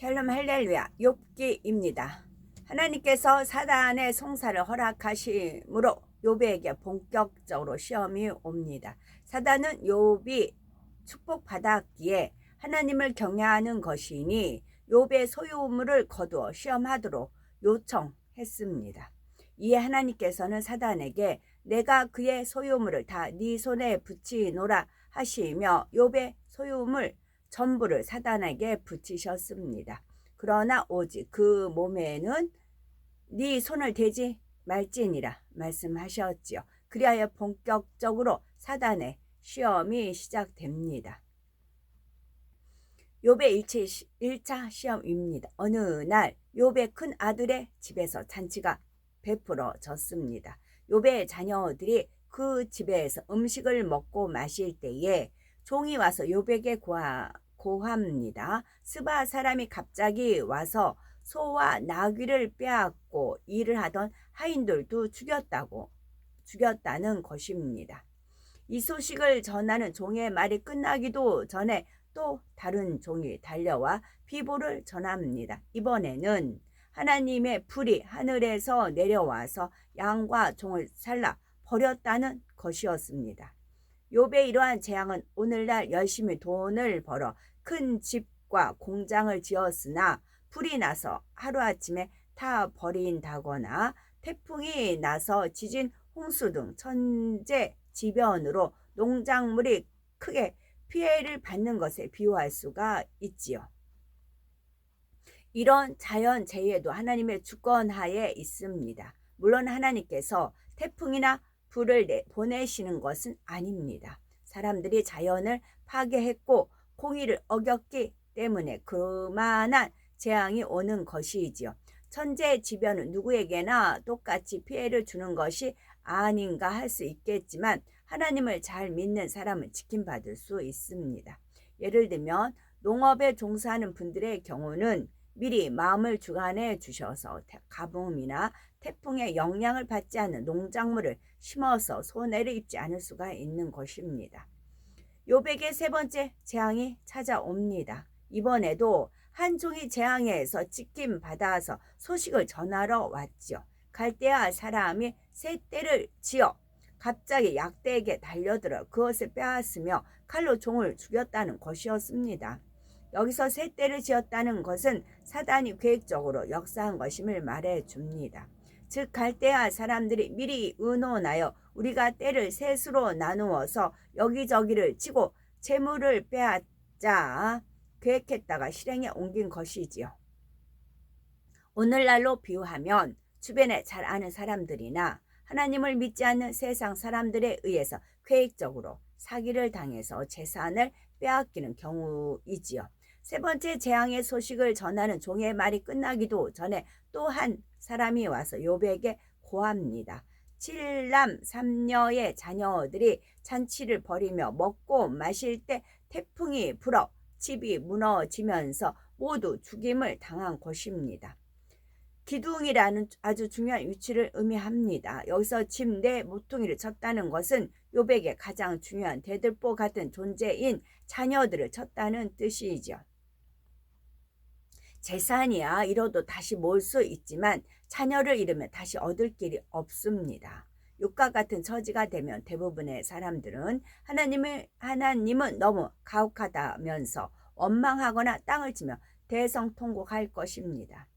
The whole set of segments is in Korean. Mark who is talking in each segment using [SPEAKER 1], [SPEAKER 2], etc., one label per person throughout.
[SPEAKER 1] 샬롬 할렐루야. 욥기입니다. 하나님께서 사단의 송사를 허락하심으로 욥에게 본격적으로 시험이 옵니다. 사단은 욥이 축복받았기에 하나님을 경외하는 것이니 욥의 소유물을 거두어 시험하도록 요청했습니다. 이에 하나님께서는 사단에게 내가 그의 소유물을 다 네 손에 붙이노라 하시며 욥의 소유물 전부를 사단에게 붙이셨습니다. 그러나 오직 그 몸에는 네 손을 대지 말지니라 말씀하셨지요. 그리하여 본격적으로 사단의 시험이 시작됩니다. 욥의 1차 시험입니다. 어느 날 욥의 큰 아들의 집에서 잔치가 베풀어졌습니다. 욥의 자녀들이 그 집에서 음식을 먹고 마실 때에 종이 와서 욥에게 고합니다. 스바 사람이 갑자기 와서 소와 나귀를 빼앗고 일을 하던 하인들도 죽였다는 것입니다. 이 소식을 전하는 종의 말이 끝나기도 전에 또 다른 종이 달려와 비보를 전합니다. 이번에는 하나님의 불이 하늘에서 내려와서 양과 종을 살라 버렸다는 것이었습니다. 욥의 이러한 재앙은 오늘날 열심히 돈을 벌어 큰 집과 공장을 지었으나 불이 나서 하루아침에 타 버린다거나 태풍이 나서 지진, 홍수 등 천재지변으로 농작물이 크게 피해를 받는 것에 비유할 수가 있지요. 이런 자연재해도 하나님의 주권하에 있습니다. 물론 하나님께서 태풍이나 불을 보내시는 것은 아닙니다. 사람들이 자연을 파괴했고 공의를 어겼기 때문에 그만한 재앙이 오는 것이지요. 천재지변은 누구에게나 똑같이 피해를 주는 것이 아닌가 할 수 있겠지만 하나님을 잘 믿는 사람은 지킴받을 수 있습니다. 예를 들면 농업에 종사하는 분들의 경우는 미리 마음을 주관해 주셔서 가뭄이나 태풍의 영향을 받지 않는 농작물을 심어서 손해를 입지 않을 수가 있는 것입니다. 욥에게 세 번째 재앙이 찾아옵니다. 이번에도 한 종이 재앙에서 찍힘 받아서 소식을 전하러 왔죠. 갈대아 사람이 새 떼를 지어 갑자기 약대에게 달려들어 그것을 빼앗으며 칼로 종을 죽였다는 것이었습니다. 여기서 새 떼를 지었다는 것은 사단이 계획적으로 역사한 것임을 말해줍니다. 즉 갈대아 사람들이 미리 의논하여 우리가 떼를 셋으로 나누어서 여기저기를 치고 재물을 빼앗자 계획했다가 실행에 옮긴 것이지요. 오늘날로 비유하면 주변에 잘 아는 사람들이나 하나님을 믿지 않는 세상 사람들에 의해서 계획적으로 사기를 당해서 재산을 빼앗기는 경우이지요. 세 번째 재앙의 소식을 전하는 종의 말이 끝나기도 전에 또 한 사람이 와서 욥에게 고합니다. 7남 3녀의 자녀들이 잔치를 벌이며 먹고 마실 때 태풍이 불어 집이 무너지면서 모두 죽임을 당한 것입니다. 기둥이라는 아주 중요한 위치를 의미합니다. 여기서 집 내 모퉁이를 쳤다는 것은 욥에게 가장 중요한 대들보 같은 존재인 자녀들을 쳤다는 뜻이죠. 재산이야 잃어도 다시 모을 수 있지만 자녀를 잃으면 다시 얻을 길이 없습니다. 욥과 같은 처지가 되면 대부분의 사람들은 하나님은 너무 가혹하다면서 원망하거나 땅을 치며 대성통곡할 것입니다.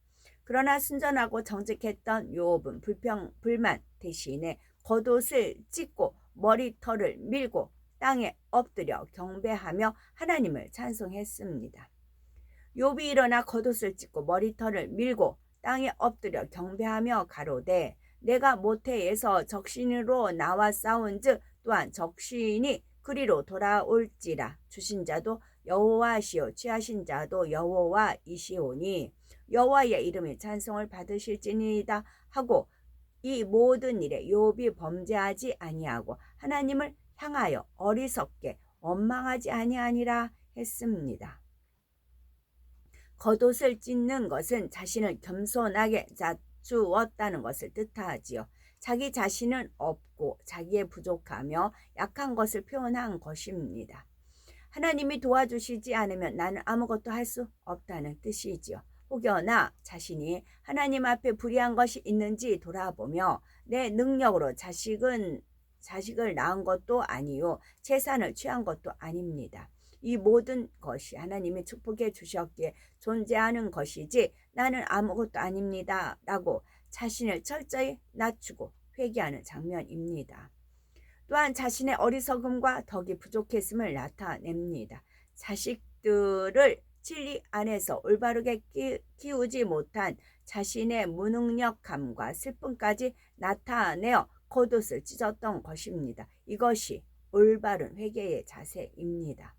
[SPEAKER 1] 그러나 순전하고 정직했던 욥은 불만 대신에 겉옷을 찢고 머리털을 밀고 땅에 엎드려 경배하며 하나님을 찬송했습니다. 욥이 일어나 겉옷을 찢고 머리털을 밀고 땅에 엎드려 경배하며 가로되 내가 모태에서 적신으로 나와 싸운즉 또한 적신이 그리로 돌아올지라. 주신 자도 여호와시오 취하신 자도 여호와이시오니 여호와의 이름의 찬송을 받으실지니이다 하고 이 모든 일에 욥이 범죄하지 아니하고 하나님을 향하여 어리석게 원망하지 아니하니라 했습니다. 겉옷을 찢는 것은 자신을 겸손하게 낮추었다는 것을 뜻하지요. 자기 자신은 없고 자기의 부족하며 약한 것을 표현한 것입니다. 하나님이 도와주시지 않으면 나는 아무것도 할 수 없다는 뜻이지요. 혹여나 자신이 하나님 앞에 불의한 것이 있는지 돌아보며 내 능력으로 자식을 낳은 것도 아니요 재산을 취한 것도 아닙니다. 이 모든 것이 하나님이 축복해 주셨기에 존재하는 것이지 나는 아무것도 아닙니다 라고 자신을 철저히 낮추고 회개하는 장면입니다. 또한 자신의 어리석음과 덕이 부족했음을 나타냅니다. 자식들을 진리 안에서 올바르게 키우지 못한 자신의 무능력함과 슬픔까지 나타내어 겉옷을 찢었던 것입니다. 이것이 올바른 회개의 자세입니다.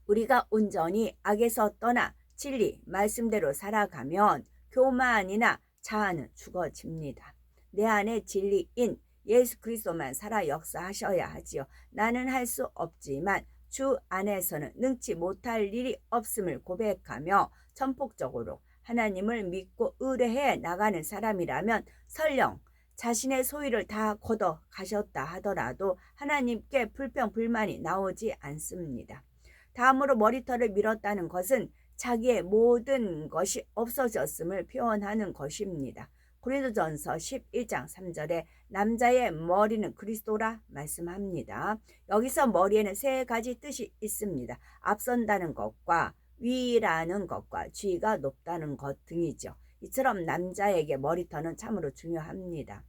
[SPEAKER 1] 우리가 온전히 악에서 떠나 진리, 말씀대로 살아가면 교만이나 자아는 죽어집니다. 내 안에 진리인 예수 그리스도만 살아 역사하셔야 하지요. 나는 할 수 없지만 주 안에서는 능치 못할 일이 없음을 고백하며 전폭적으로 하나님을 믿고 의뢰해 나가는 사람이라면 설령 자신의 소유를 다 걷어 가셨다 하더라도 하나님께 불평 불만이 나오지 않습니다. 다음으로 머리털을 밀었다는 것은 자기의 모든 것이 없어졌음을 표현하는 것입니다. 고린도전서 11장 3절에 남자의 머리는 그리스도라 말씀합니다. 여기서 머리에는 세 가지 뜻이 있습니다. 앞선다는 것과 위라는 것과 지위가 높다는 것 등이죠. 이처럼 남자에게 머리털은 참으로 중요합니다.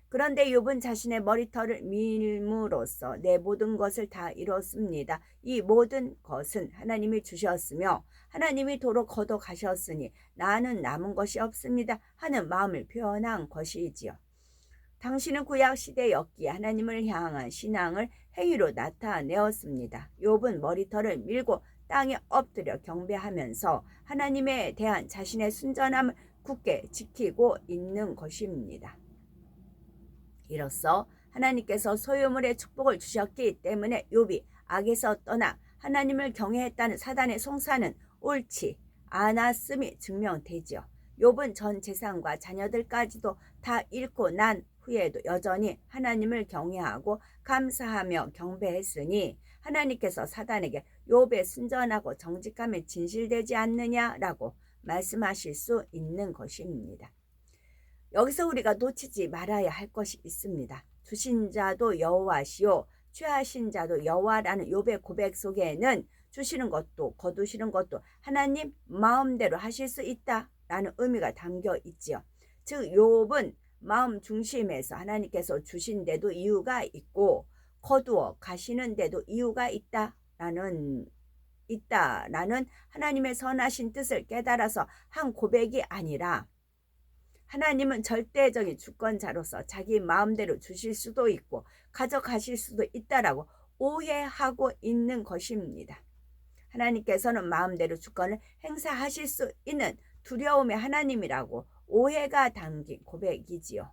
[SPEAKER 1] 그런데 욥은 자신의 머리털을 밀므로써 내 모든 것을 다 이뤘습니다. 이 모든 것은 하나님이 주셨으며 하나님이 도로 걷어 가셨으니 나는 남은 것이 없습니다 하는 마음을 표현한 것이지요. 당신은 구약 시대였기에 하나님을 향한 신앙을 행위로 나타내었습니다. 욥은 머리털을 밀고 땅에 엎드려 경배하면서 하나님에 대한 자신의 순전함을 굳게 지키고 있는 것입니다. 이로써 하나님께서 소유물의 축복을 주셨기 때문에 욥이 악에서 떠나 하나님을 경외했다는 사단의 송사는 옳지 않았음이 증명되죠. 욥은 전 재산과 자녀들까지도 다 잃고 난 후에도 여전히 하나님을 경외하고 감사하며 경배했으니 하나님께서 사단에게 욥의 순전하고 정직함에 진실되지 않느냐라고 말씀하실 수 있는 것입니다. 여기서 우리가 놓치지 말아야 할 것이 있습니다. 주신 자도 여호와시요 취하신 자도 여호와라는 욥의 고백 속에는 주시는 것도 거두시는 것도 하나님 마음대로 하실 수 있다라는 의미가 담겨 있지요. 즉 욥은 마음 중심에서 하나님께서 주신 데도 이유가 있고 거두어 가시는 데도 이유가 있다라는 하나님의 선하신 뜻을 깨달아서 한 고백이 아니라 하나님은 절대적인 주권자로서 자기 마음대로 주실 수도 있고 가져가실 수도 있다라고 오해하고 있는 것입니다. 하나님께서는 마음대로 주권을 행사하실 수 있는 두려움의 하나님이라고 오해가 담긴 고백이지요.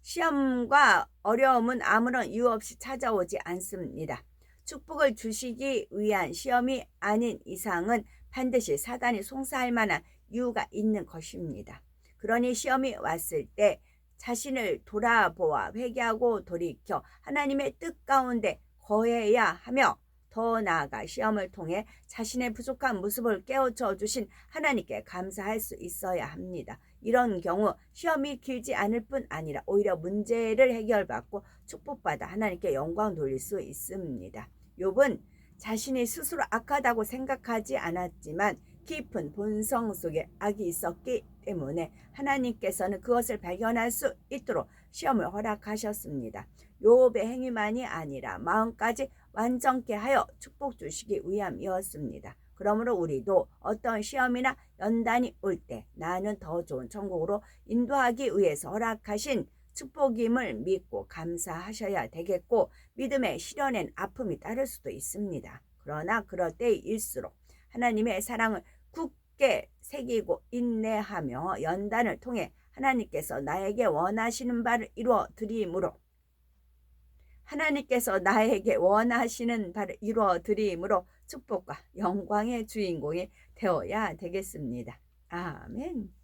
[SPEAKER 1] 시험과 어려움은 아무런 이유 없이 찾아오지 않습니다. 축복을 주시기 위한 시험이 아닌 이상은 반드시 사단이 송사할 만한 이유가 있는 것입니다. 그러니 시험이 왔을 때 자신을 돌아보아 회개하고 돌이켜 하나님의 뜻 가운데 거해야 하며 더 나아가 시험을 통해 자신의 부족한 모습을 깨우쳐 주신 하나님께 감사할 수 있어야 합니다. 이런 경우 시험이 길지 않을 뿐 아니라 오히려 문제를 해결받고 축복받아 하나님께 영광 돌릴 수 있습니다. 욥은 자신이 스스로 악하다고 생각하지 않았지만 깊은 본성 속에 악이 있었기 때문에 하나님께서는 그것을 발견할 수 있도록 시험을 허락하셨습니다. 욥의 행위만이 아니라 마음까지 완전케 하여 축복 주시기 위함이었습니다. 그러므로 우리도 어떤 시험이나 연단이 올 때 나는 더 좋은 천국으로 인도하기 위해서 허락하신 축복임을 믿고 감사하셔야 되겠고 믿음에 실현엔 아픔이 따를 수도 있습니다. 그러나 그럴 때일수록 하나님의 사랑을 굳게 새기고 인내하며 연단을 통해 하나님께서 나에게 원하시는 바를 이루어 드림으로 축복과 영광의 주인공이 되어야 되겠습니다. 아멘.